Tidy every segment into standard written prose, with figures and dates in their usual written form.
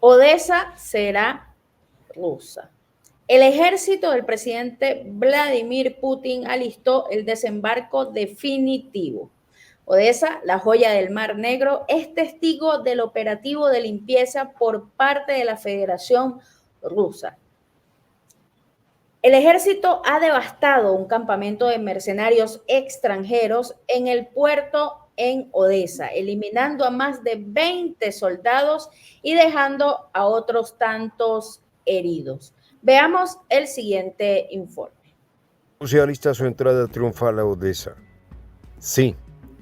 Odesa será rusa. El ejército del presidente Vladimir Putin alistó el desembarco definitivo. Odesa, la joya del Mar Negro, es testigo del operativo de limpieza por parte de la Federación Rusa. El ejército ha devastado un campamento de mercenarios extranjeros en el puerto en Odesa, eliminando a más de 20 soldados y dejando a otros tantos heridos. Veamos el siguiente informe. Rusia alista su entrada triunfal a Odesa. Sí,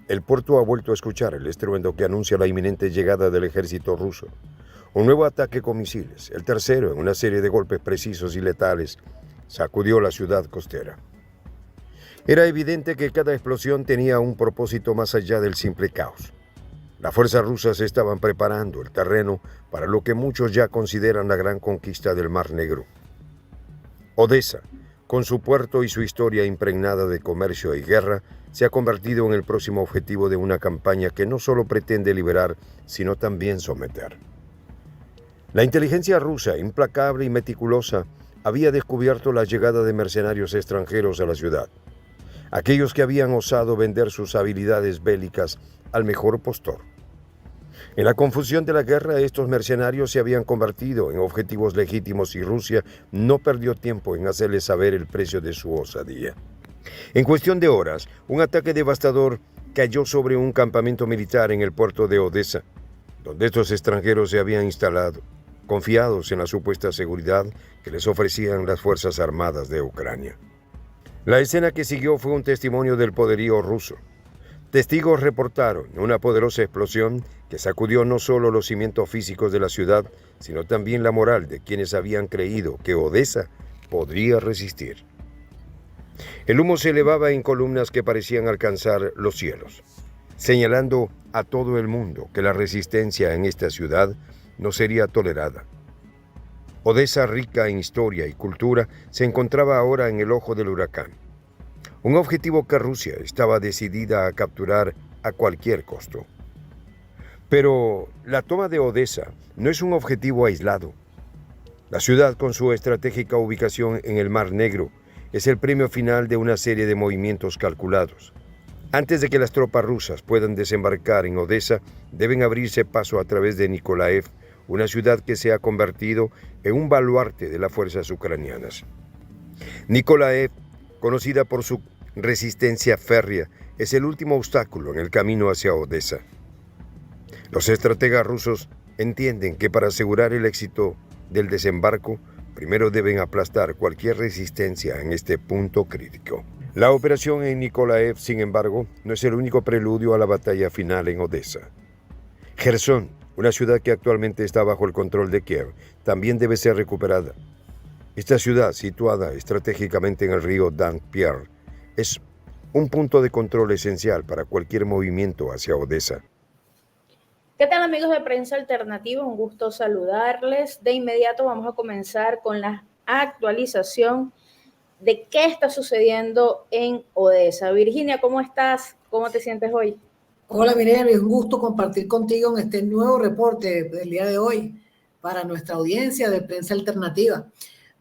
el puerto ha vuelto a escuchar el estruendo que anuncia la inminente llegada del ejército ruso. Un nuevo ataque con misiles, el tercero en una serie de golpes precisos y letales, sacudió la ciudad costera. Era evidente que cada explosión tenía un propósito más allá del simple caos. Las fuerzas rusas estaban preparando el terreno para lo que muchos ya consideran la gran conquista del Mar Negro. Odesa, con su puerto y su historia impregnada de comercio y guerra, se ha convertido en el próximo objetivo de una campaña que no solo pretende liberar, sino también someter. La inteligencia rusa, implacable y meticulosa, había descubierto la llegada de mercenarios extranjeros a la ciudad. Aquellos que habían osado vender sus habilidades bélicas al mejor postor. En la confusión de la guerra, estos mercenarios se habían convertido en objetivos legítimos y Rusia no perdió tiempo en hacerles saber el precio de su osadía. En cuestión de horas, un ataque devastador cayó sobre un campamento militar en el puerto de Odesa, donde estos extranjeros se habían instalado, confiados en la supuesta seguridad que les ofrecían las Fuerzas Armadas de Ucrania. La escena que siguió fue un testimonio del poderío ruso. Testigos reportaron una poderosa explosión que sacudió no solo los cimientos físicos de la ciudad, sino también la moral de quienes habían creído que Odesa podría resistir. El humo se elevaba en columnas que parecían alcanzar los cielos, señalando a todo el mundo que la resistencia en esta ciudad no sería tolerada. Odesa, rica en historia y cultura, se encontraba ahora en el ojo del huracán. Un objetivo que Rusia estaba decidida a capturar a cualquier costo. Pero la toma de Odesa no es un objetivo aislado. La ciudad, con su estratégica ubicación en el Mar Negro, es el premio final de una serie de movimientos calculados. Antes de que las tropas rusas puedan desembarcar en Odesa, deben abrirse paso a través de Nikolaev, una ciudad que se ha convertido en un baluarte de las fuerzas ucranianas. Nikolaev, conocida por su resistencia férrea, es el último obstáculo en el camino hacia Odesa. Los estrategas rusos entienden que para asegurar el éxito del desembarco, primero deben aplastar cualquier resistencia en este punto crítico. La operación en Nikolaev, sin embargo, no es el único preludio a la batalla final en Odesa. Jersón, una ciudad que actualmente está bajo el control de Kiev, también debe ser recuperada. Esta ciudad, situada estratégicamente en el río Dnipro, es un punto de control esencial para cualquier movimiento hacia Odesa. ¿Qué tal, amigos de Prensa Alternativa? Un gusto saludarles. De inmediato vamos a comenzar con la actualización de qué está sucediendo en Odesa. Virginia, ¿cómo estás? ¿Cómo te sientes hoy? Hola, Mirela, es un gusto compartir contigo en este nuevo reporte del día de hoy para nuestra audiencia de Prensa Alternativa.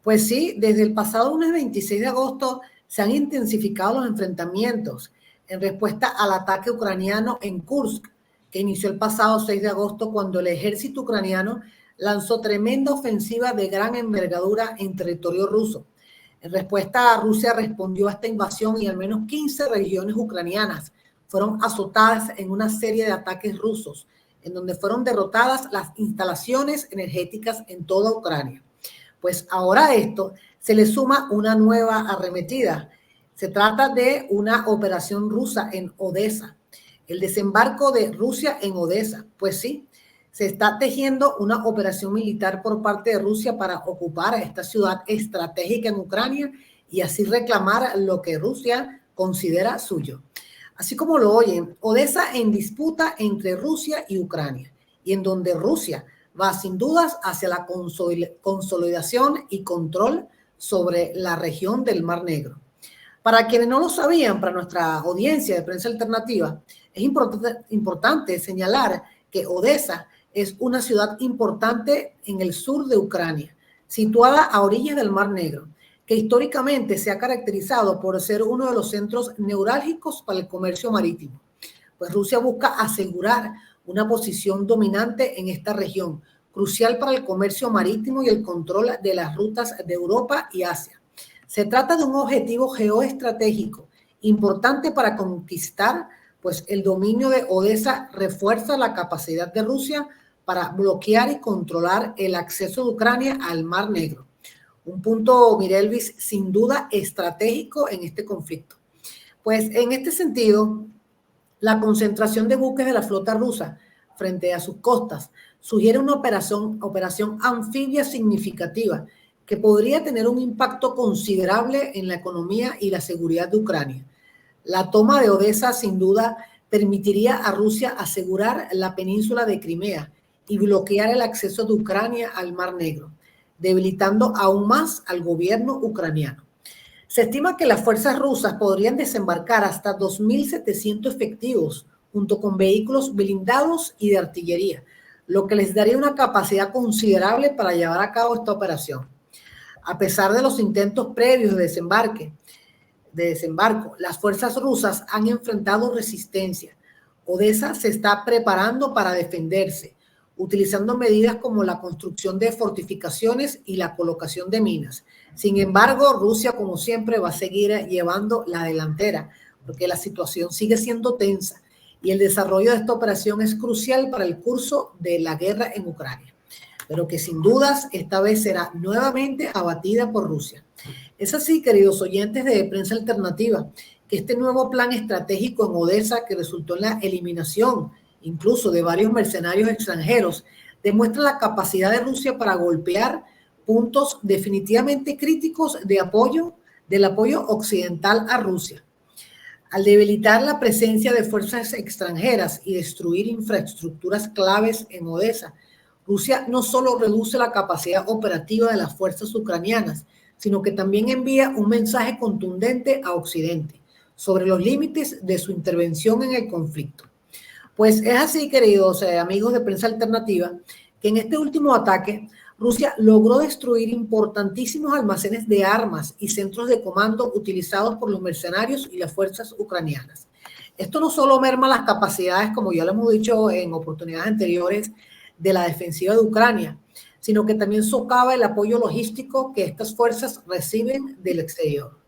Pues sí, desde el pasado lunes 26 de agosto se han intensificado los enfrentamientos en respuesta al ataque ucraniano en Kursk, que inició el pasado 6 de agosto cuando el ejército ucraniano lanzó tremenda ofensiva de gran envergadura en territorio ruso. En respuesta, Rusia respondió a esta invasión y al menos 15 regiones ucranianas fueron azotadas en una serie de ataques rusos, en donde fueron derrotadas las instalaciones energéticas en toda Ucrania. Pues ahora a esto se le suma una nueva arremetida. Se trata de una operación rusa en Odesa. El desembarco de Rusia en Odesa. Pues sí, se está tejiendo una operación militar por parte de Rusia para ocupar a esta ciudad estratégica en Ucrania y así reclamar lo que Rusia considera suyo. Así como lo oyen, Odesa en disputa entre Rusia y Ucrania, y en donde Rusia va sin dudas hacia la consolidación y control sobre la región del Mar Negro. Para quienes no lo sabían, para nuestra audiencia de Prensa Alternativa, es importante señalar que Odesa es una ciudad importante en el sur de Ucrania, situada a orillas del Mar Negro, que históricamente se ha caracterizado por ser uno de los centros neurálgicos para el comercio marítimo. Pues Rusia busca asegurar una posición dominante en esta región, crucial para el comercio marítimo y el control de las rutas de Europa y Asia. Se trata de un objetivo geoestratégico importante para conquistar, pues el dominio de Odesa refuerza la capacidad de Rusia para bloquear y controlar el acceso de Ucrania al Mar Negro. Un punto, Mirelvis, sin duda estratégico en este conflicto. Pues en este sentido, la concentración de buques de la flota rusa frente a sus costas sugiere una operación anfibia significativa que podría tener un impacto considerable en la economía y la seguridad de Ucrania. La toma de Odesa, sin duda, permitiría a Rusia asegurar la península de Crimea y bloquear el acceso de Ucrania al Mar Negro, debilitando aún más al gobierno ucraniano. Se estima que las fuerzas rusas podrían desembarcar hasta 2.700 efectivos, junto con vehículos blindados y de artillería, lo que les daría una capacidad considerable para llevar a cabo esta operación. A pesar de los intentos previos de desembarco, las fuerzas rusas han enfrentado resistencia. Odesa se está preparando para defenderse, utilizando medidas como la construcción de fortificaciones y la colocación de minas. Sin embargo, Rusia, como siempre, va a seguir llevando la delantera, porque la situación sigue siendo tensa y el desarrollo de esta operación es crucial para el curso de la guerra en Ucrania, pero que sin dudas esta vez será nuevamente abatida por Rusia. Es así, queridos oyentes de Prensa Alternativa, que este nuevo plan estratégico en Odesa, que resultó en la eliminación incluso de varios mercenarios extranjeros, demuestra la capacidad de Rusia para golpear puntos definitivamente críticos del apoyo occidental a Rusia. Al debilitar la presencia de fuerzas extranjeras y destruir infraestructuras claves en Odesa, Rusia no solo reduce la capacidad operativa de las fuerzas ucranianas, sino que también envía un mensaje contundente a Occidente sobre los límites de su intervención en el conflicto. Pues es así, queridos amigos de Prensa Alternativa, que en este último ataque Rusia logró destruir importantísimos almacenes de armas y centros de comando utilizados por los mercenarios y las fuerzas ucranianas. Esto no solo merma las capacidades, como ya lo hemos dicho en oportunidades anteriores, de la defensiva de Ucrania, sino que también socava el apoyo logístico que estas fuerzas reciben del exterior.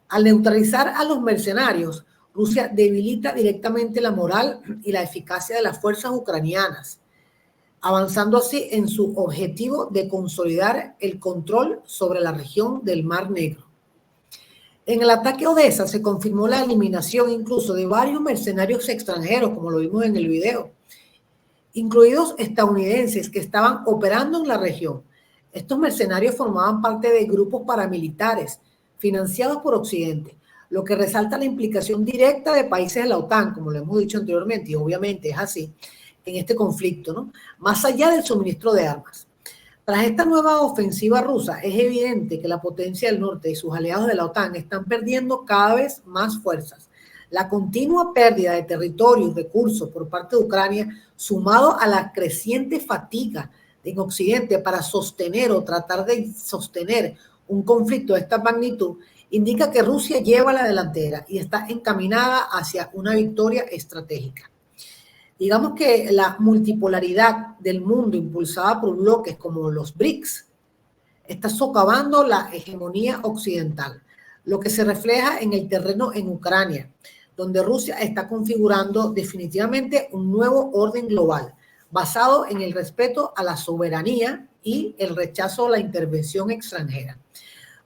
Al neutralizar a los mercenarios, Rusia debilita directamente la moral y la eficacia de las fuerzas ucranianas, avanzando así en su objetivo de consolidar el control sobre la región del Mar Negro. En el ataque a Odesa se confirmó la eliminación incluso de varios mercenarios extranjeros, como lo vimos en el video, incluidos estadounidenses que estaban operando en la región. Estos mercenarios formaban parte de grupos paramilitares financiados por Occidente, lo que resalta la implicación directa de países de la OTAN, como lo hemos dicho anteriormente, y obviamente es así, en este conflicto, ¿no? Más allá del suministro de armas. Tras esta nueva ofensiva rusa, es evidente que la potencia del norte y sus aliados de la OTAN están perdiendo cada vez más fuerzas. La continua pérdida de territorio y recursos por parte de Ucrania, sumado a la creciente fatiga en Occidente para sostener o tratar de sostener un conflicto de esta magnitud, indica que Rusia lleva la delantera y está encaminada hacia una victoria estratégica. Digamos que la multipolaridad del mundo impulsada por bloques como los BRICS está socavando la hegemonía occidental, lo que se refleja en el terreno en Ucrania, donde Rusia está configurando definitivamente un nuevo orden global basado en el respeto a la soberanía y el rechazo a la intervención extranjera.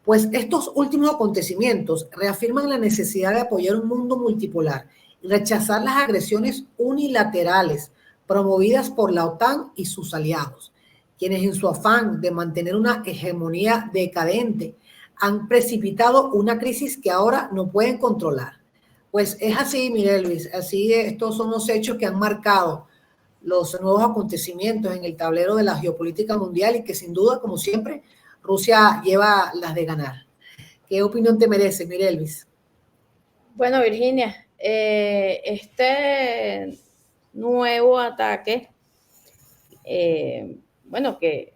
Pues estos últimos acontecimientos reafirman la necesidad de apoyar un mundo multipolar y rechazar las agresiones unilaterales promovidas por la OTAN y sus aliados, quienes en su afán de mantener una hegemonía decadente han precipitado una crisis que ahora no pueden controlar. Pues es así, mire Luis, así estos son los hechos que han marcado los nuevos acontecimientos en el tablero de la geopolítica mundial y que sin duda, como siempre, Rusia lleva las de ganar. ¿Qué opinión te merece, Mirelvis? Bueno, Virginia, este nuevo ataque bueno, que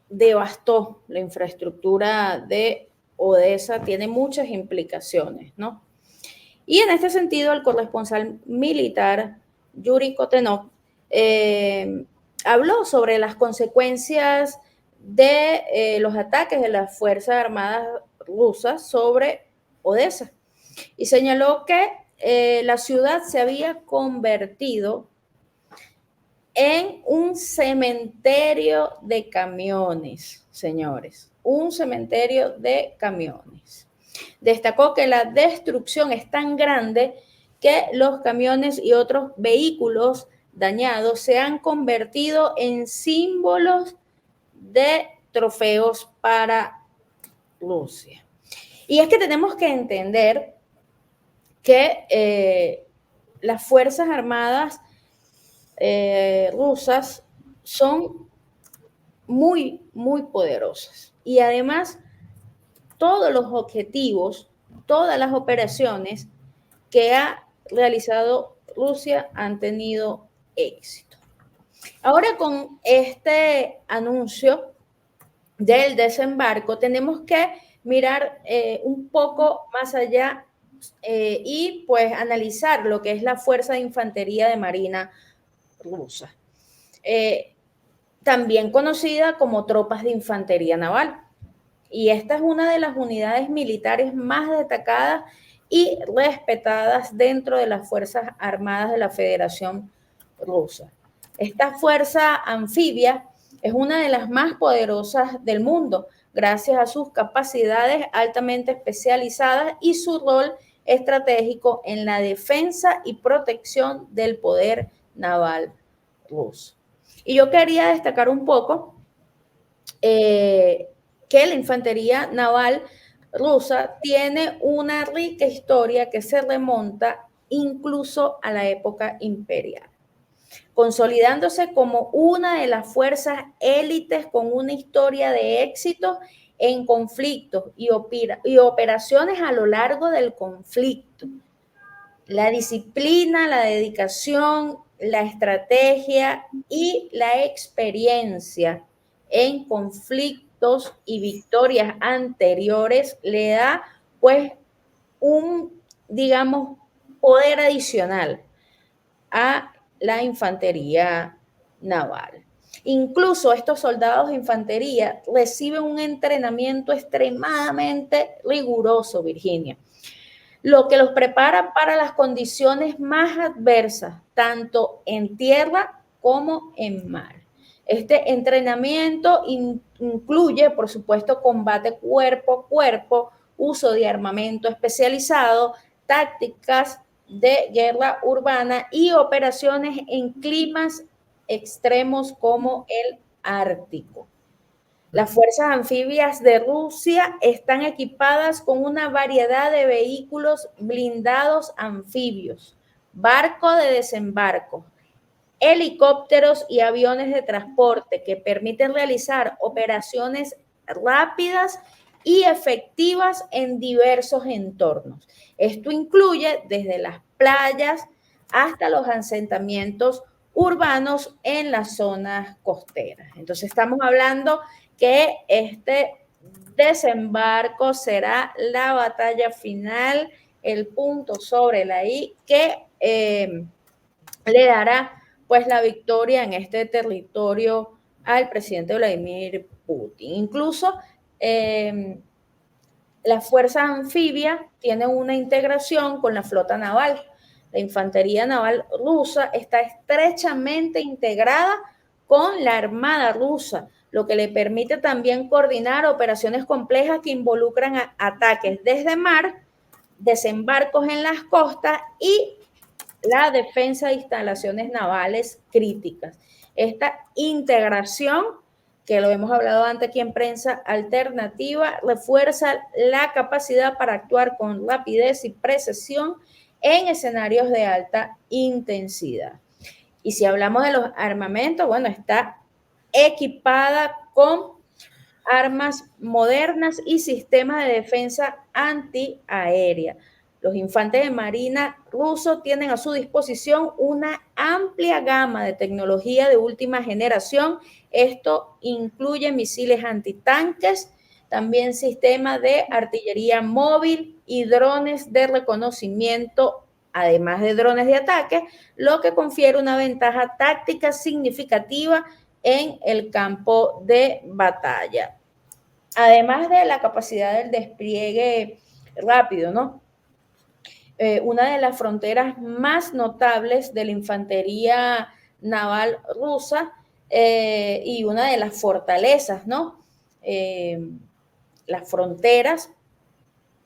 devastó la infraestructura de Odessa, tiene muchas implicaciones, ¿no? Y en este sentido, el corresponsal militar Yuri Kotenov habló sobre las consecuencias de los ataques de las Fuerzas Armadas rusas sobre Odessa y señaló que la ciudad se había convertido en un cementerio de camiones, señores, un cementerio de camiones. Destacó que la destrucción es tan grande que los camiones y otros vehículos dañados se han convertido en símbolos de trofeos para Rusia. Y es que tenemos que entender que las Fuerzas Armadas rusas son muy, muy poderosas. Y además, todos los objetivos, todas las operaciones que ha realizado Rusia han tenido éxito. Ahora, con este anuncio del desembarco, tenemos que mirar un poco más allá y pues analizar lo que es la Fuerza de Infantería de Marina rusa, también conocida como tropas de infantería naval. Y esta es una de las unidades militares más destacadas y respetadas dentro de las Fuerzas Armadas de la Federación Rusa. Esta fuerza anfibia es una de las más poderosas del mundo, gracias a sus capacidades altamente especializadas y su rol estratégico en la defensa y protección del poder naval ruso. Y yo quería destacar un poco que la infantería naval rusa tiene una rica historia que se remonta incluso a la época imperial, consolidándose como una de las fuerzas élites con una historia de éxito en conflictos y operaciones a lo largo del conflicto. La disciplina, la dedicación, la estrategia y la experiencia en conflictos y victorias anteriores le da pues un, digamos, poder adicional a la infantería naval. Incluso estos soldados de infantería reciben un entrenamiento extremadamente riguroso, Virginia, lo que los prepara para las condiciones más adversas, tanto en tierra como en mar. Este entrenamiento incluye, por supuesto, combate cuerpo a cuerpo, uso de armamento especializado, tácticas de guerra urbana y operaciones en climas extremos como el Ártico. Las fuerzas anfibias de Rusia están equipadas con una variedad de vehículos blindados anfibios, barcos de desembarco, helicópteros y aviones de transporte que permiten realizar operaciones rápidas y efectivas en diversos entornos. Esto incluye desde las playas hasta los asentamientos urbanos en las zonas costeras. Entonces estamos hablando que este desembarco será la batalla final, el punto sobre la I que le dará pues la victoria en este territorio al presidente Vladimir Putin. Incluso la fuerza anfibia tiene una integración con la flota naval. La infantería naval rusa está estrechamente integrada con la armada rusa, lo que le permite también coordinar operaciones complejas que involucran ataques desde mar, desembarcos en las costas y la defensa de instalaciones navales críticas. Esta integración, que lo hemos hablado antes aquí en Prensa Alternativa, refuerza la capacidad para actuar con rapidez y precisión en escenarios de alta intensidad. Y si hablamos de los armamentos, bueno, está equipada con armas modernas y sistemas de defensa antiaérea, Los infantes de marina rusos tienen a su disposición una amplia gama de tecnología de última generación. Esto incluye misiles antitanques, también sistemas de artillería móvil y drones de reconocimiento, además de drones de ataque, lo que confiere una ventaja táctica significativa en el campo de batalla. Además de la capacidad del despliegue rápido, ¿no? Una de las fronteras más notables de la infantería naval rusa y una de las fortalezas, ¿no? Las fronteras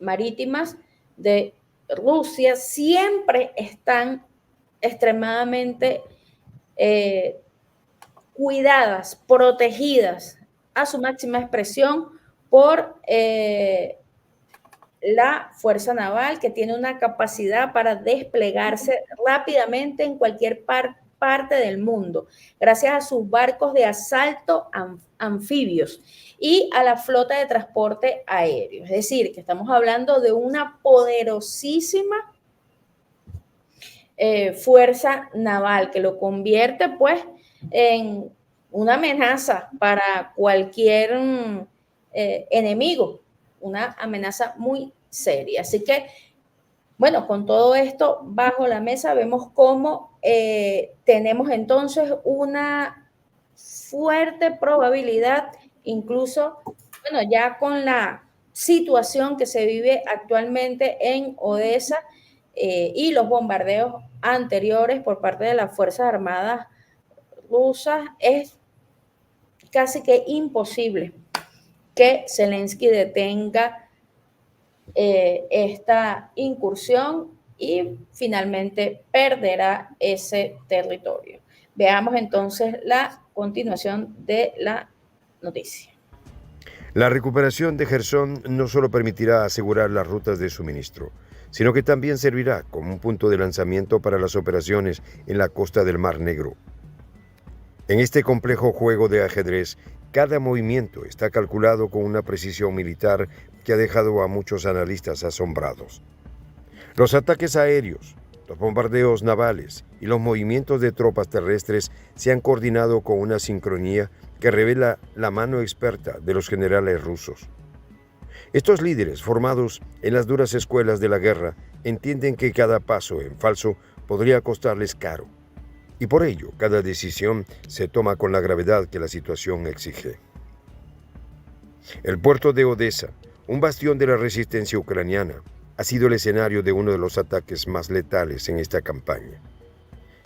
marítimas de Rusia siempre están extremadamente cuidadas, protegidas a su máxima expresión por la Fuerza Naval, que tiene una capacidad para desplegarse rápidamente en cualquier parte del mundo, gracias a sus barcos de asalto anfibios y a la flota de transporte aéreo. Es decir, que estamos hablando de una poderosísima fuerza naval que lo convierte, pues, en una amenaza para cualquier enemigo, una amenaza muy seria. Así que, bueno, con todo esto bajo la mesa vemos cómo tenemos entonces una fuerte probabilidad, incluso, bueno, ya con la situación que se vive actualmente en Odessa y los bombardeos anteriores por parte de las Fuerzas Armadas rusas, es casi que imposible que Zelensky detenga esta incursión y finalmente perderá ese territorio. Veamos entonces la continuación de la noticia. La recuperación de Jersón no solo permitirá asegurar las rutas de suministro, sino que también servirá como un punto de lanzamiento para las operaciones en la costa del Mar Negro. En este complejo juego de ajedrez, cada movimiento está calculado con una precisión militar que ha dejado a muchos analistas asombrados. Los ataques aéreos, los bombardeos navales y los movimientos de tropas terrestres se han coordinado con una sincronía que revela la mano experta de los generales rusos. Estos líderes, formados en las duras escuelas de la guerra, entienden que cada paso en falso podría costarles caro, y por ello cada decisión se toma con la gravedad que la situación exige. El puerto de Odessa, un bastión de la resistencia ucraniana, ha sido el escenario de uno de los ataques más letales en esta campaña.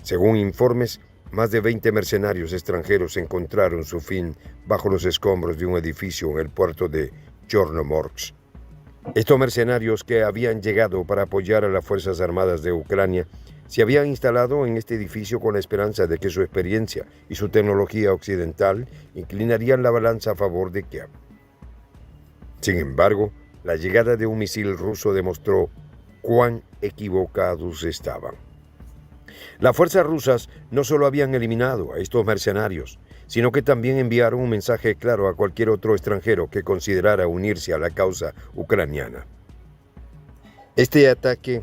Según informes, más de 20 mercenarios extranjeros encontraron su fin bajo los escombros de un edificio en el puerto de Chornomorsk. Estos mercenarios, que habían llegado para apoyar a las Fuerzas Armadas de Ucrania, se habían instalado en este edificio con la esperanza de que su experiencia y su tecnología occidental inclinarían la balanza a favor de Kiev. Sin embargo, la llegada de un misil ruso demostró cuán equivocados estaban. Las fuerzas rusas no solo habían eliminado a estos mercenarios, sino que también enviaron un mensaje claro a cualquier otro extranjero que considerara unirse a la causa ucraniana. Este ataque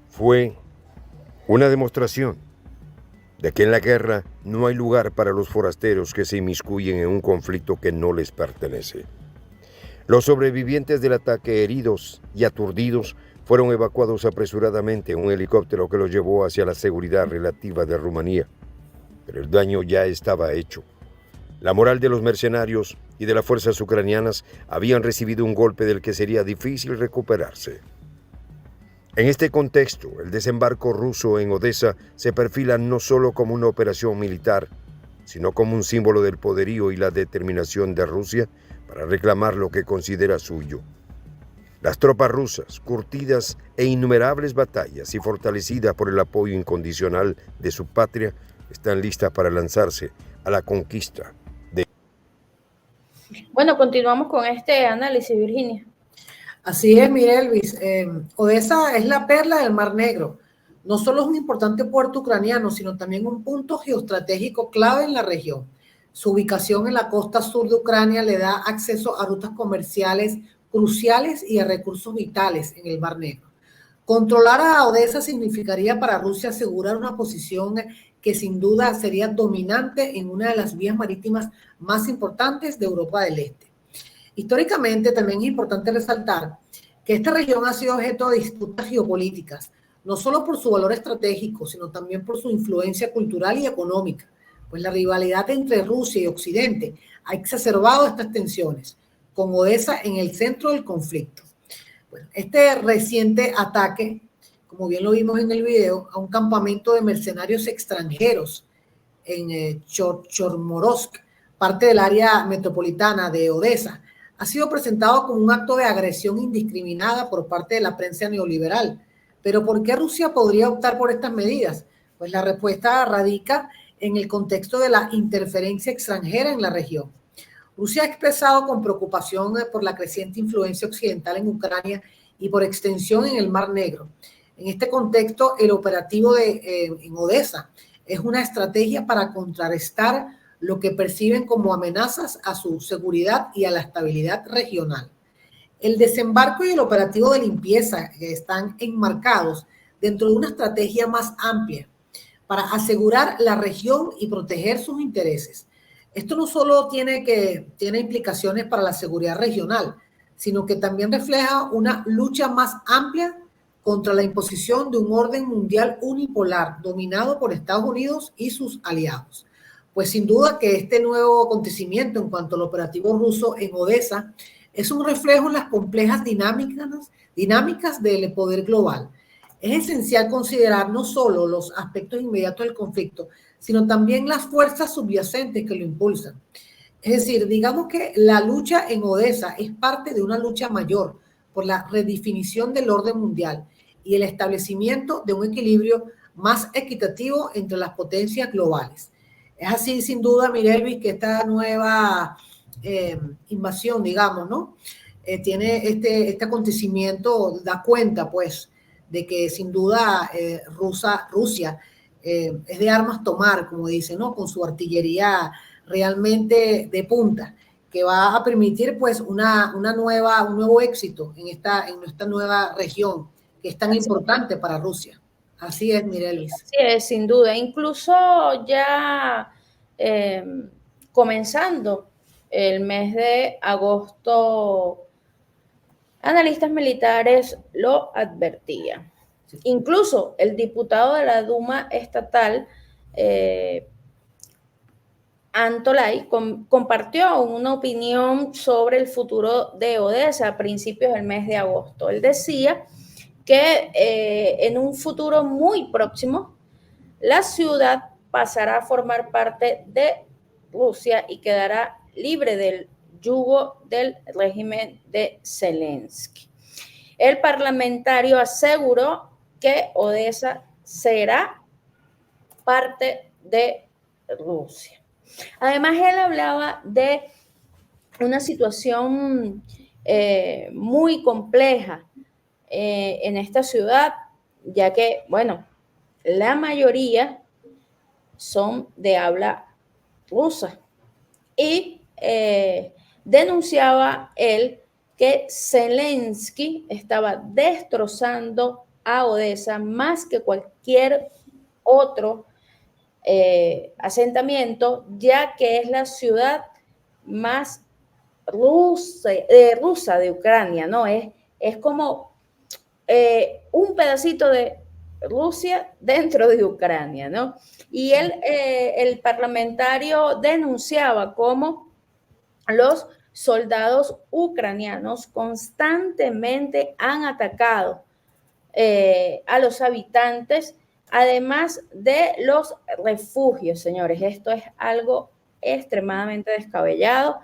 fue una demostración de que en la guerra no hay lugar para los forasteros que se inmiscuyen en un conflicto que no les pertenece. Los sobrevivientes del ataque, heridos y aturdidos, fueron evacuados apresuradamente en un helicóptero que los llevó hacia la seguridad relativa de Rumanía. Pero el daño ya estaba hecho. La moral de los mercenarios y de las fuerzas ucranianas habían recibido un golpe del que sería difícil recuperarse. En este contexto, el desembarco ruso en Odessa se perfila no solo como una operación militar, sino como un símbolo del poderío y la determinación de Rusia para reclamar lo que considera suyo. Las tropas rusas, curtidas en innumerables batallas y fortalecidas por el apoyo incondicional de su patria, están listas para lanzarse a la conquista de... Bueno, continuamos con este análisis, Virginia. Así es, mire, Elvis. Odessa es la perla del Mar Negro. No solo es un importante puerto ucraniano, sino también un punto geoestratégico clave en la región. Su ubicación en la costa sur de Ucrania le da acceso a rutas comerciales cruciales y a recursos vitales en el Mar Negro. Controlar a Odessa significaría para Rusia asegurar una posición que sin duda sería dominante en una de las vías marítimas más importantes de Europa del Este. Históricamente también es importante resaltar que esta región ha sido objeto de disputas geopolíticas, no solo por su valor estratégico, sino también por su influencia cultural y económica, pues la rivalidad entre Rusia y Occidente ha exacerbado estas tensiones, con Odessa en el centro del conflicto. Bueno, este reciente ataque, como bien lo vimos en el video, a un campamento de mercenarios extranjeros en Chormorsk, parte del área metropolitana de Odessa, ha sido presentado como un acto de agresión indiscriminada por parte de la prensa neoliberal. Pero ¿por qué Rusia podría optar por estas medidas? Pues la respuesta radica en el contexto de la interferencia extranjera en la región. Rusia ha expresado con preocupación por la creciente influencia occidental en Ucrania y por extensión en el Mar Negro. En este contexto, el operativo en Odessa es una estrategia para contrarrestar lo que perciben como amenazas a su seguridad y a la estabilidad regional. El desembarco y el operativo de limpieza están enmarcados dentro de una estrategia más amplia para asegurar la región y proteger sus intereses. Esto no solo tiene implicaciones para la seguridad regional, sino que también refleja una lucha más amplia contra la imposición de un orden mundial unipolar dominado por Estados Unidos y sus aliados. Pues sin duda que este nuevo acontecimiento en cuanto al operativo ruso en Odessa es un reflejo en las complejas dinámicas del poder global. Es esencial considerar no solo los aspectos inmediatos del conflicto, sino también las fuerzas subyacentes que lo impulsan. Es decir, digamos que la lucha en Odessa es parte de una lucha mayor por la redefinición del orden mundial y el establecimiento de un equilibrio más equitativo entre las potencias globales. Es así, sin duda, Mirelvis, que esta nueva invasión, digamos, ¿no? Tiene este acontecimiento, da cuenta, pues, de que sin duda Rusia es de armas tomar, como dice, ¿no? Con su artillería realmente de punta, que va a permitir, pues, un nuevo éxito en esta nueva región, que es tan importante para Rusia. Así es, Mirelis. Así es, sin duda. Incluso ya comenzando el mes de agosto, analistas militares lo advertían. Incluso el diputado de la Duma estatal, Antolay, compartió una opinión sobre el futuro de Odessa a principios del mes de agosto. Él decía que en un futuro muy próximo la ciudad pasará a formar parte de Rusia y quedará libre del yugo del régimen de Zelensky. El parlamentario aseguró que Odessa será parte de Rusia. Además, él hablaba de una situación muy compleja en esta ciudad, ya que, bueno, la mayoría son de habla rusa. Y denunciaba él que Zelensky estaba destrozando a Odessa más que cualquier otro asentamiento, ya que es la ciudad más rusa de Ucrania, ¿no? Es como un pedacito de Rusia dentro de Ucrania, ¿no? Y el parlamentario denunciaba cómo los soldados ucranianos constantemente han atacado a los habitantes, además de los refugios, señores. Esto es algo extremadamente descabellado.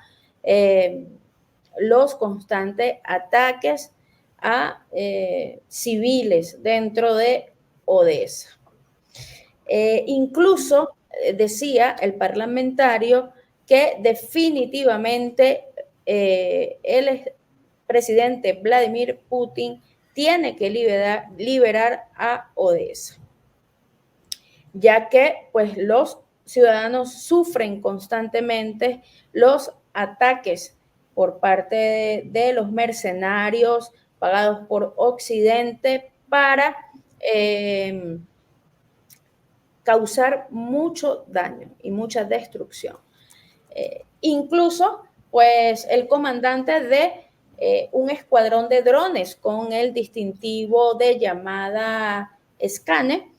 Los constantes ataques a civiles dentro de Odessa. Incluso decía el parlamentario que definitivamente el presidente Vladimir Putin tiene que liberar a Odessa, ya que pues los ciudadanos sufren constantemente los ataques por parte de los mercenarios pagados por Occidente para causar mucho daño y mucha destrucción. Incluso, pues, el comandante de un escuadrón de drones con el distintivo de llamada Skane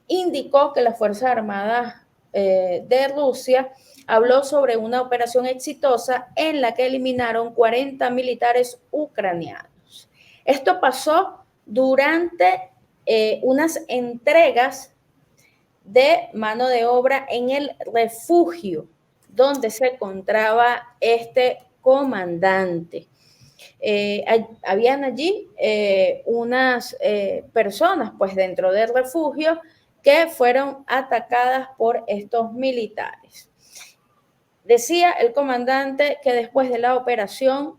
indicó que las Fuerzas Armadas de Rusia habló sobre una operación exitosa en la que eliminaron 40 militares ucranianos. Esto pasó durante unas entregas de mano de obra en el refugio donde se encontraba este comandante. Habían allí unas personas, pues, dentro del refugio que fueron atacadas por estos militares. Decía el comandante que después de la operación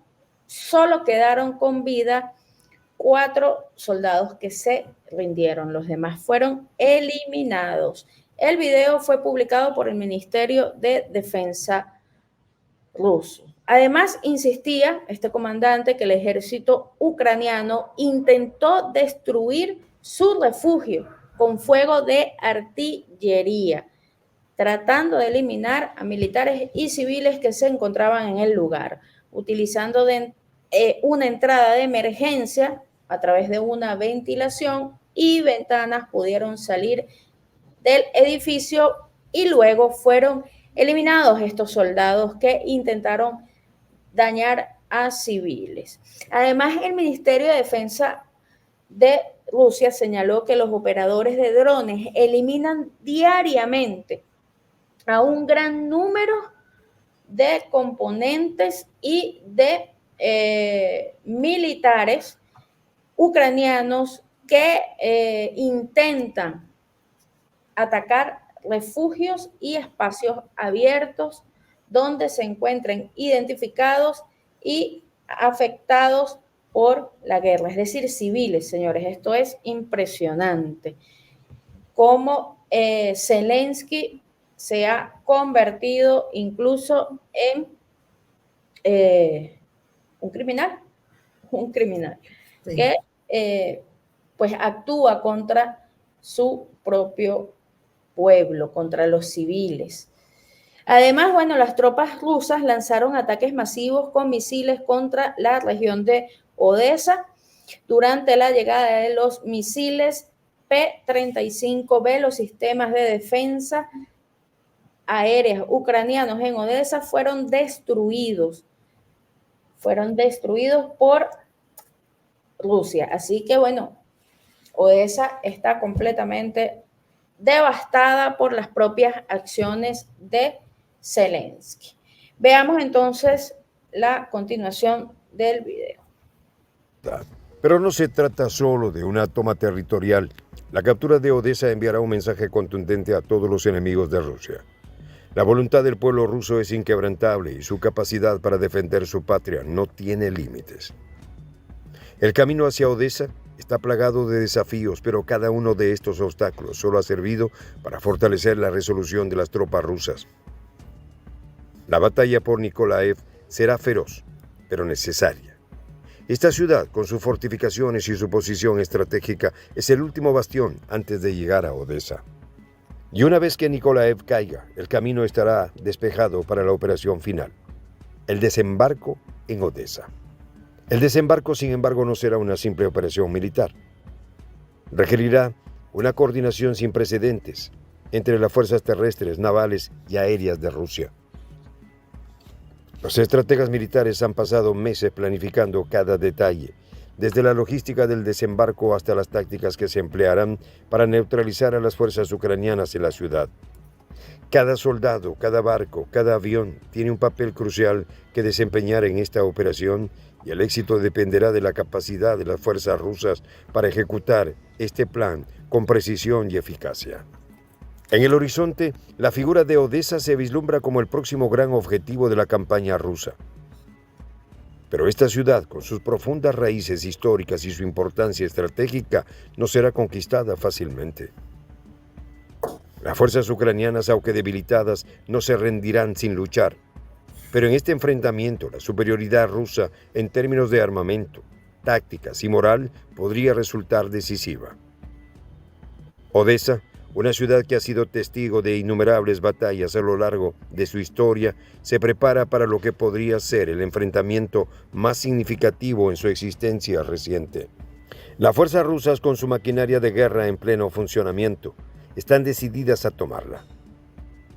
solo quedaron con vida 4 soldados que se rindieron. Los demás fueron eliminados. El video fue publicado por el Ministerio de Defensa ruso. Además, insistía este comandante que el ejército ucraniano intentó destruir su refugio con fuego de artillería, tratando de eliminar a militares y civiles que se encontraban en el lugar, utilizando una entrada de emergencia a través de una ventilación y ventanas pudieron salir del edificio y luego fueron eliminados estos soldados que intentaron dañar a civiles. Además, el Ministerio de Defensa de Rusia señaló que los operadores de drones eliminan diariamente a un gran número de componentes y de militares ucranianos que intentan atacar refugios y espacios abiertos donde se encuentren identificados y afectados por la guerra, es decir, civiles, señores. Esto es impresionante. Cómo Zelensky se ha convertido incluso en un criminal sí, que pues actúa contra su propio pueblo, contra los civiles. Además, bueno, las tropas rusas lanzaron ataques masivos con misiles contra la región de Odesa durante la llegada de los misiles P-35B. Los sistemas de defensa aéreas ucranianos en Odesa fueron destruidos por Rusia. Así que, bueno, Odesa está completamente devastada por las propias acciones de Zelensky. Veamos entonces la continuación del video. Pero no se trata solo de una toma territorial. La captura de Odesa enviará un mensaje contundente a todos los enemigos de Rusia. La voluntad del pueblo ruso es inquebrantable y su capacidad para defender su patria no tiene límites. El camino hacia Odesa está plagado de desafíos, pero cada uno de estos obstáculos solo ha servido para fortalecer la resolución de las tropas rusas. La batalla por Nikolaev será feroz, pero necesaria. Esta ciudad, con sus fortificaciones y su posición estratégica, es el último bastión antes de llegar a Odesa. Y una vez que Nikolaev caiga, el camino estará despejado para la operación final, el desembarco en Odesa. El desembarco, sin embargo, no será una simple operación militar. Requerirá una coordinación sin precedentes entre las fuerzas terrestres, navales y aéreas de Rusia. Los estrategas militares han pasado meses planificando cada detalle, desde la logística del desembarco hasta las tácticas que se emplearán para neutralizar a las fuerzas ucranianas en la ciudad. Cada soldado, cada barco, cada avión tiene un papel crucial que desempeñar en esta operación y el éxito dependerá de la capacidad de las fuerzas rusas para ejecutar este plan con precisión y eficacia. En el horizonte, la figura de Odesa se vislumbra como el próximo gran objetivo de la campaña rusa. Pero esta ciudad, con sus profundas raíces históricas y su importancia estratégica, no será conquistada fácilmente. Las fuerzas ucranianas, aunque debilitadas, no se rendirán sin luchar. Pero en este enfrentamiento, la superioridad rusa en términos de armamento, tácticas y moral podría resultar decisiva. Odesa, una ciudad que ha sido testigo de innumerables batallas a lo largo de su historia, se prepara para lo que podría ser el enfrentamiento más significativo en su existencia reciente. Las fuerzas rusas, con su maquinaria de guerra en pleno funcionamiento, están decididas a tomarla.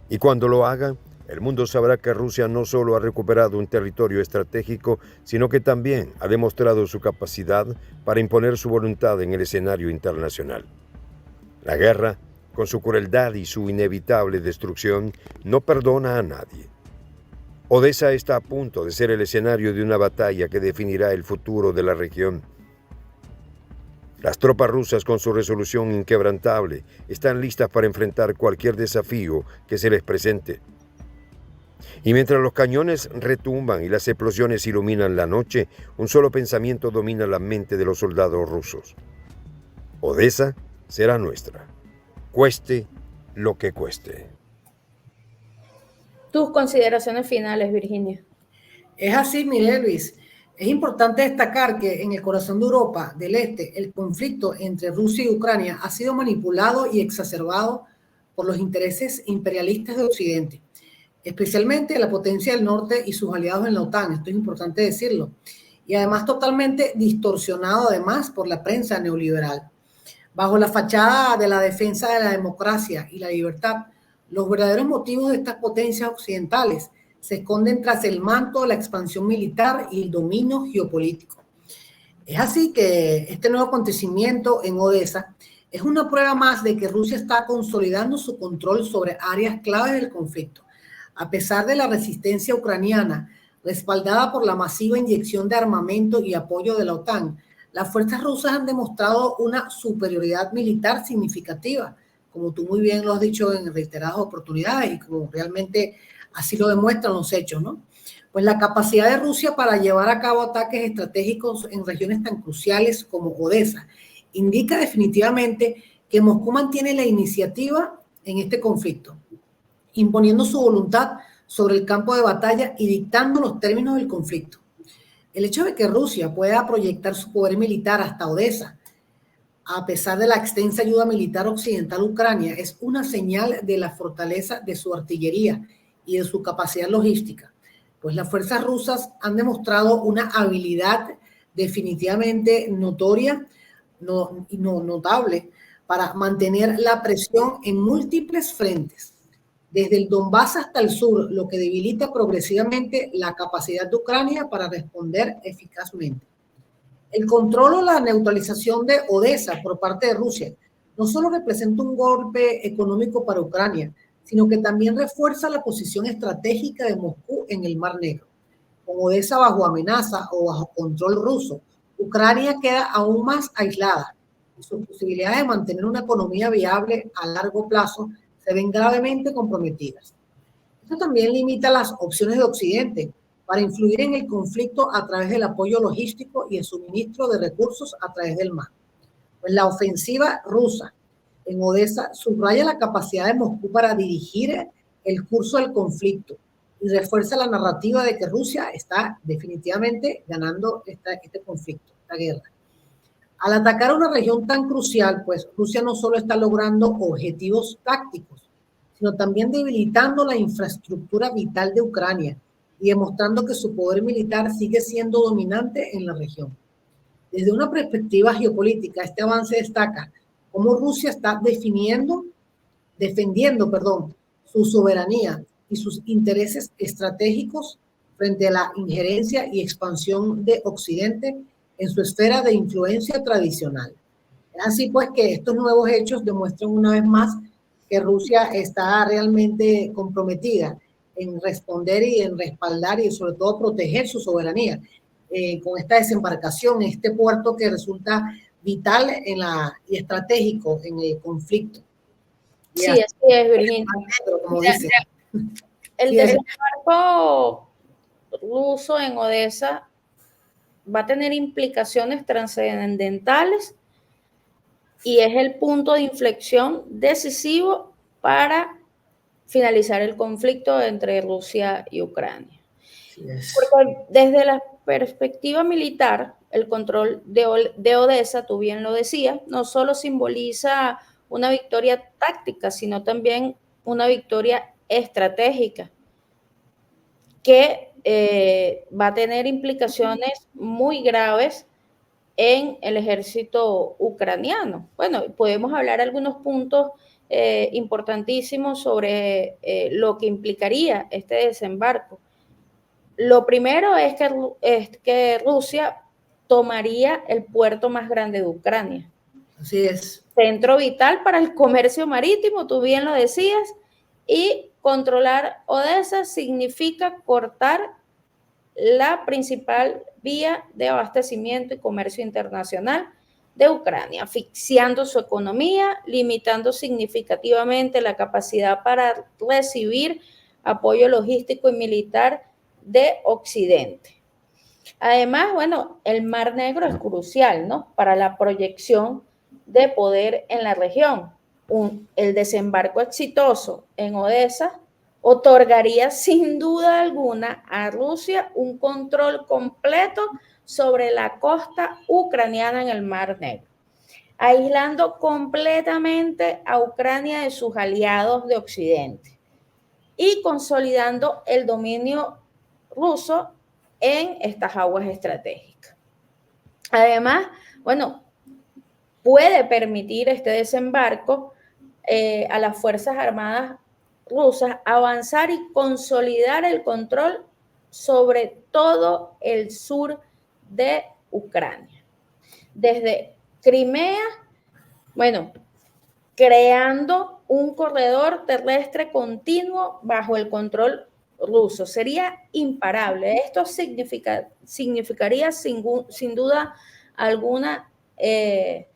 Y cuando lo hagan, el mundo sabrá que Rusia no solo ha recuperado un territorio estratégico, sino que también ha demostrado su capacidad para imponer su voluntad en el escenario internacional. La guerra, con su crueldad y su inevitable destrucción, no perdona a nadie. Odesa está a punto de ser el escenario de una batalla que definirá el futuro de la región. Las tropas rusas, con su resolución inquebrantable, están listas para enfrentar cualquier desafío que se les presente. Y mientras los cañones retumban y las explosiones iluminan la noche, un solo pensamiento domina la mente de los soldados rusos: Odesa será nuestra, cueste lo que cueste. Tus consideraciones finales, Virginia. Es así, mire, Luis. Es importante destacar que en el corazón de Europa del Este, el conflicto entre Rusia y Ucrania ha sido manipulado y exacerbado por los intereses imperialistas de Occidente, especialmente la potencia del norte y sus aliados en la OTAN. Esto es importante decirlo. Y además totalmente distorsionado además por la prensa neoliberal. Bajo la fachada de la defensa de la democracia y la libertad, los verdaderos motivos de estas potencias occidentales se esconden tras el manto de la expansión militar y el dominio geopolítico. Es así que este nuevo acontecimiento en Odesa es una prueba más de que Rusia está consolidando su control sobre áreas claves del conflicto. A pesar de la resistencia ucraniana, respaldada por la masiva inyección de armamento y apoyo de la OTAN, las fuerzas rusas han demostrado una superioridad militar significativa, como tú muy bien lo has dicho en reiteradas oportunidades y como realmente así lo demuestran los hechos, ¿no? Pues la capacidad de Rusia para llevar a cabo ataques estratégicos en regiones tan cruciales como Odesa indica definitivamente que Moscú mantiene la iniciativa en este conflicto, imponiendo su voluntad sobre el campo de batalla y dictando los términos del conflicto. El hecho de que Rusia pueda proyectar su poder militar hasta Odesa, a pesar de la extensa ayuda militar occidental a Ucrania, es una señal de la fortaleza de su artillería y de su capacidad logística, pues las fuerzas rusas han demostrado una habilidad definitivamente notoria y notable para mantener la presión en múltiples frentes, desde el Donbass hasta el sur, lo que debilita progresivamente la capacidad de Ucrania para responder eficazmente. El control o la neutralización de Odesa por parte de Rusia no solo representa un golpe económico para Ucrania, sino que también refuerza la posición estratégica de Moscú en el Mar Negro. Con Odesa bajo amenaza o bajo control ruso, Ucrania queda aún más aislada y sus posibilidades de mantener una economía viable a largo plazo se ven gravemente comprometidas. Esto también limita las opciones de Occidente para influir en el conflicto a través del apoyo logístico y el suministro de recursos a través del mar. Pues la ofensiva rusa en Odesa subraya la capacidad de Moscú para dirigir el curso del conflicto y refuerza la narrativa de que Rusia está definitivamente ganando este conflicto, esta guerra. Al atacar una región tan crucial, pues Rusia no solo está logrando objetivos tácticos, sino también debilitando la infraestructura vital de Ucrania y demostrando que su poder militar sigue siendo dominante en la región. Desde una perspectiva geopolítica, este avance destaca cómo Rusia está defendiendo, su soberanía y sus intereses estratégicos frente a la injerencia y expansión de Occidente en su esfera de influencia tradicional. Así pues que estos nuevos hechos demuestran una vez más que Rusia está realmente comprometida en responder y en respaldar y sobre todo proteger su soberanía con esta desembarcación en este puerto que resulta vital y estratégico en el conflicto. Sí, así es, Virginia. Como dice. El desembarco ruso en Odesa va a tener implicaciones trascendentales y es el punto de inflexión decisivo para finalizar el conflicto entre Rusia y Ucrania. Porque desde la perspectiva militar, el control de Odesa, tú bien lo decías, no solo simboliza una victoria táctica, sino también una victoria estratégica que va a tener implicaciones muy graves en el ejército ucraniano. Bueno, podemos hablar algunos puntos importantísimos sobre lo que implicaría este desembarco. Lo primero es que Rusia tomaría el puerto más grande de Ucrania. Así es. Centro vital para el comercio marítimo, tú bien lo decías, y controlar Odesa significa cortar la principal vía de abastecimiento y comercio internacional de Ucrania, asfixiando su economía, limitando significativamente la capacidad para recibir apoyo logístico y militar de Occidente. Además, bueno, el Mar Negro es crucial, ¿no?, para la proyección de poder en la región. El desembarco exitoso en Odesa otorgaría sin duda alguna a Rusia un control completo sobre la costa ucraniana en el Mar Negro, aislando completamente a Ucrania de sus aliados de Occidente y consolidando el dominio ruso en estas aguas estratégicas. Además, bueno, puede permitir este desembarco a las Fuerzas Armadas rusas avanzar y consolidar el control sobre todo el sur de Ucrania. Desde Crimea, bueno, creando un corredor terrestre continuo bajo el control ruso. Sería imparable. Esto significaría sin duda alguna el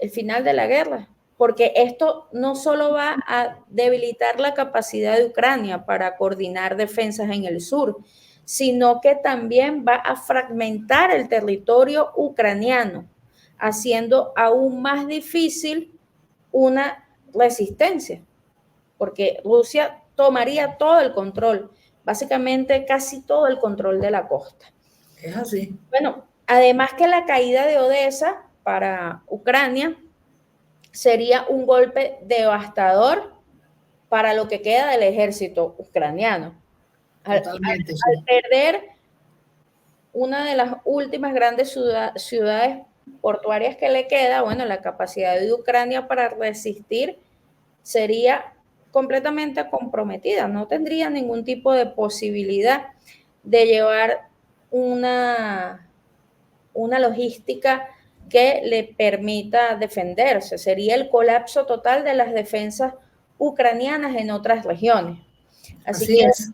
final de la guerra, porque esto no solo va a debilitar la capacidad de Ucrania para coordinar defensas en el sur, sino que también va a fragmentar el territorio ucraniano, haciendo aún más difícil una resistencia, porque Rusia tomaría todo el control, básicamente casi todo el control de la costa. Es así. Bueno, además que la caída de Odesa para Ucrania sería un golpe devastador para lo que queda del ejército ucraniano. Al perder una de las últimas grandes ciudades portuarias que le queda, bueno, la capacidad de Ucrania para resistir sería completamente comprometida. No tendría ningún tipo de posibilidad de llevar una logística que le permita defenderse. Sería el colapso total de las defensas ucranianas en otras regiones. Así que es.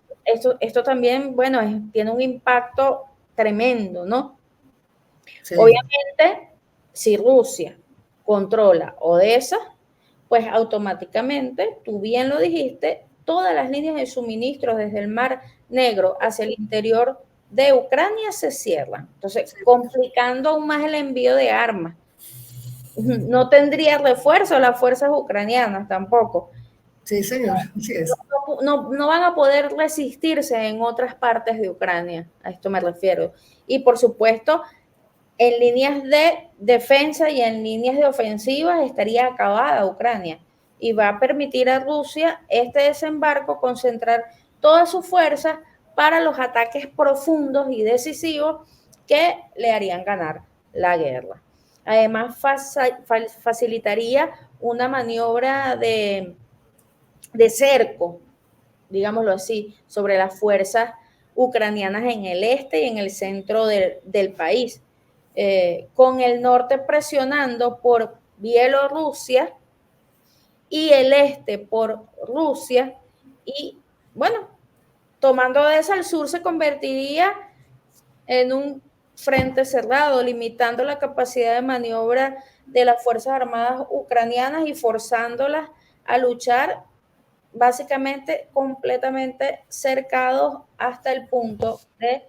Esto también, bueno, tiene un impacto tremendo, ¿no? Sí. Obviamente, si Rusia controla Odesa, pues automáticamente, tú bien lo dijiste, todas las líneas de suministro desde el Mar Negro hacia el interior de Ucrania se cierran. Entonces, complicando aún más el envío de armas. No tendría refuerzo las fuerzas ucranianas tampoco. Sí, señor. Así es. No van a poder resistirse en otras partes de Ucrania, a esto me refiero. Y por supuesto, en líneas de defensa y en líneas de ofensivas estaría acabada Ucrania. Y va a permitir a Rusia este desembarco concentrar todas sus fuerzas para los ataques profundos y decisivos que le harían ganar la guerra. Además, facilitaría una maniobra de cerco, digámoslo así, sobre las fuerzas ucranianas en el este y en el centro del país, con el norte presionando por Bielorrusia y el este por Rusia, y bueno, tomando Odesa al sur se convertiría en un frente cerrado, limitando la capacidad de maniobra de las Fuerzas Armadas ucranianas y forzándolas a luchar básicamente completamente cercados hasta el punto de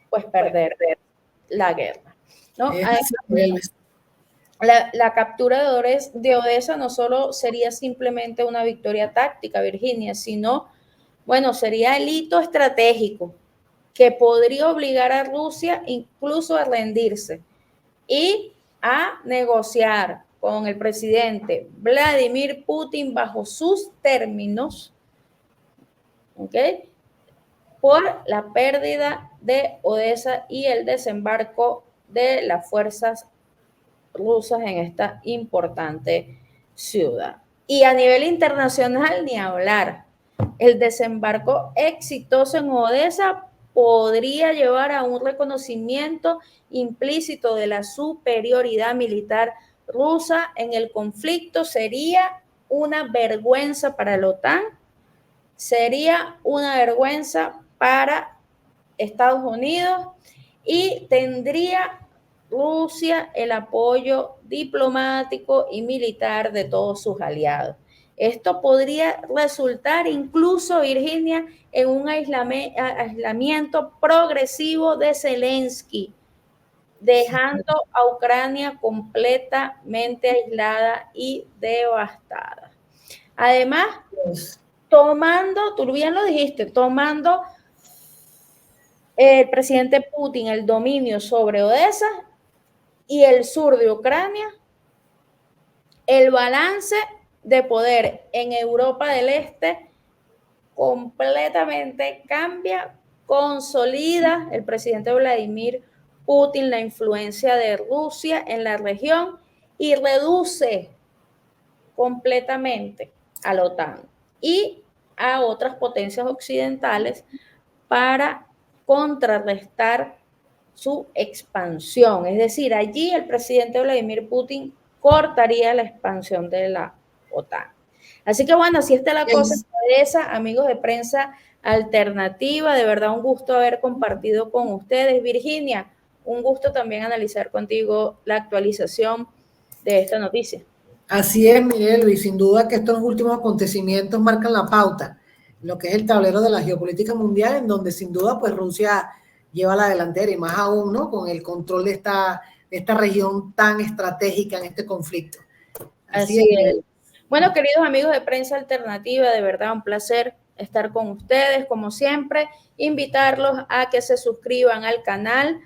pues perder la guerra, ¿no? La captura de Odesa no solo sería simplemente una victoria táctica, Virginia, sino, bueno, sería el hito estratégico que podría obligar a Rusia incluso a rendirse, y a negociar con el presidente Vladimir Putin bajo sus términos, ¿ok?, por la pérdida de Odessa y el desembarco de las fuerzas rusas en esta importante ciudad. Y a nivel internacional, ni hablar. El desembarco exitoso en Odessa podría llevar a un reconocimiento implícito de la superioridad militar rusa en el conflicto. Sería una vergüenza para la OTAN, sería una vergüenza para Estados Unidos y tendría Rusia el apoyo diplomático y militar de todos sus aliados. Esto podría resultar incluso, Virginia, en un aislamiento progresivo de Zelensky, dejando a Ucrania completamente aislada y devastada. Además, tomando, tú bien lo dijiste, tomando el presidente Putin el dominio sobre Odessa y el sur de Ucrania, el balance de poder en Europa del Este completamente cambia, consolida el presidente Vladimir Putin la influencia de Rusia en la región y reduce completamente a la OTAN y a otras potencias occidentales para contrarrestar su expansión. Es decir, allí el presidente Vladimir Putin cortaría la expansión de la OTAN. Así que bueno, así está la cosa de esa, amigos de Prensa Alternativa. De verdad, un gusto haber compartido con ustedes. Virginia, un gusto también analizar contigo la actualización de esta noticia. Así es, Miguel, y sin duda que estos últimos acontecimientos marcan la pauta, lo que es el tablero de la geopolítica mundial, en donde sin duda pues Rusia lleva la delantera y más aún, ¿no?, con el control de esta región tan estratégica en este conflicto. Así es. Bueno, queridos amigos de Prensa Alternativa, de verdad un placer estar con ustedes, como siempre, invitarlos a que se suscriban al canal,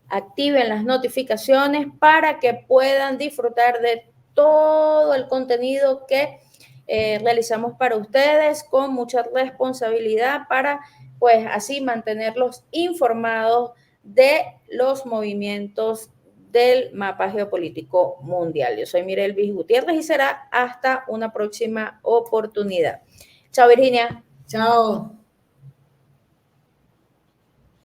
activen las notificaciones para que puedan disfrutar de todo el contenido que realizamos para ustedes con mucha responsabilidad para, pues, así mantenerlos informados de los movimientos del mapa geopolítico mundial. Yo soy Mirelvis Gutiérrez y será hasta una próxima oportunidad. Chao, Virginia. Chao.